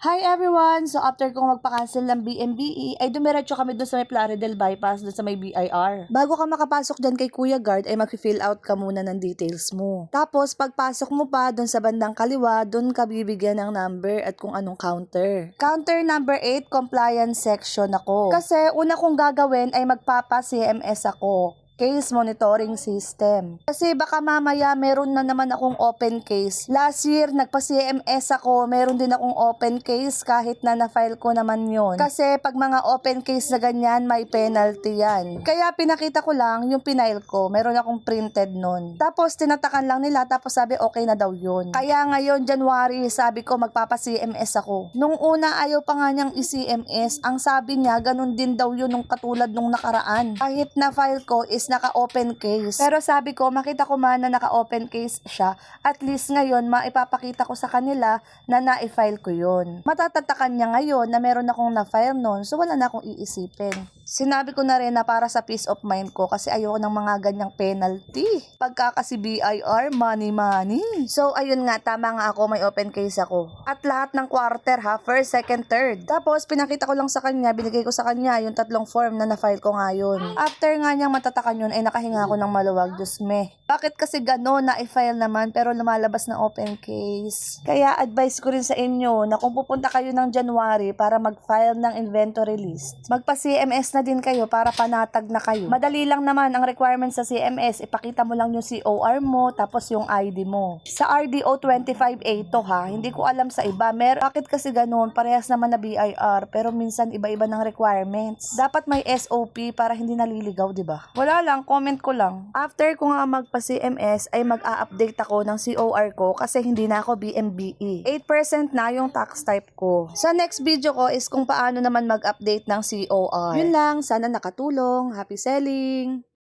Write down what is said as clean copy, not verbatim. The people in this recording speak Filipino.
Hi everyone! So after kong magpa-cancel ng BMBE, ay dumiretso kami doon sa may Plaridel Bypass, doon sa may BIR. Bago ka makapasok dyan kay Kuya Guard, ay mag-fill out ka muna ng details mo. Tapos pagpasok mo pa doon sa bandang kaliwa, doon ka bibigyan ng number at kung anong counter. Counter number 8, compliance section ako. Kasi una kong gagawin ay magpapa-CMS ako. Case monitoring system. Kasi baka mamaya meron na naman akong open case. Last year, nagpa-CMS ako, meron din akong open case kahit na na-file ko naman yon. Kasi pag mga open case na ganyan, may penalty yan. Kaya pinakita ko lang yung pinail ko. Meron akong printed nun. Tapos tinatakan lang nila, tapos sabi okay na daw yun. Kaya ngayon, January, sabi ko magpapa-CMS ako. Nung una, ayaw pa nga niyang i-CMS. Ang sabi niya, ganun din daw yun nung katulad nung nakaraan. Kahit na-file ko is naka-open case. Pero sabi ko, makita ko man na naka-open case siya, at least ngayon, maipapakita ko sa kanila na na-file ko yun. Matatatakan niya ngayon na meron akong na-file nun, so wala na akong iisipin. Sinabi ko na rin na para sa peace of mind ko kasi ayoko ng mga ganyang penalty. Pagka kasi BIR, money. So ayun nga, tama nga ako, may open case ako. At lahat ng quarter ha, first, second, third. Tapos pinakita ko lang sa kanya, binigay ko sa kanya yung 3 form na na-file ko ngayon. After nga niyang matatakan yun, ay nakahinga ako ng maluwag. Diyos me. Bakit kasi gano'n na i-file naman pero lumalabas na open case? Kaya advice ko rin sa inyo na kung pupunta kayo ng January para mag-file ng inventory list, magpa-CMS na din kayo para panatag na kayo. Madali lang naman ang requirements sa CMS. Ipakita mo lang yung COR mo tapos yung ID mo. Sa RDO 25A to ha, hindi ko alam sa iba. Bakit kasi gano'n? Parehas naman na BIR pero minsan iba-iba ng requirements. Dapat may SOP para hindi naliligaw, di ba? Wala lang, comment ko lang. After ko nga magpa-CMS ay mag-a-update ako ng COR ko kasi hindi na ako BMBE. 8% na yung tax type ko. Sa next video ko is kung paano naman mag-update ng COR. Yun lang, sana nakatulong. Happy selling!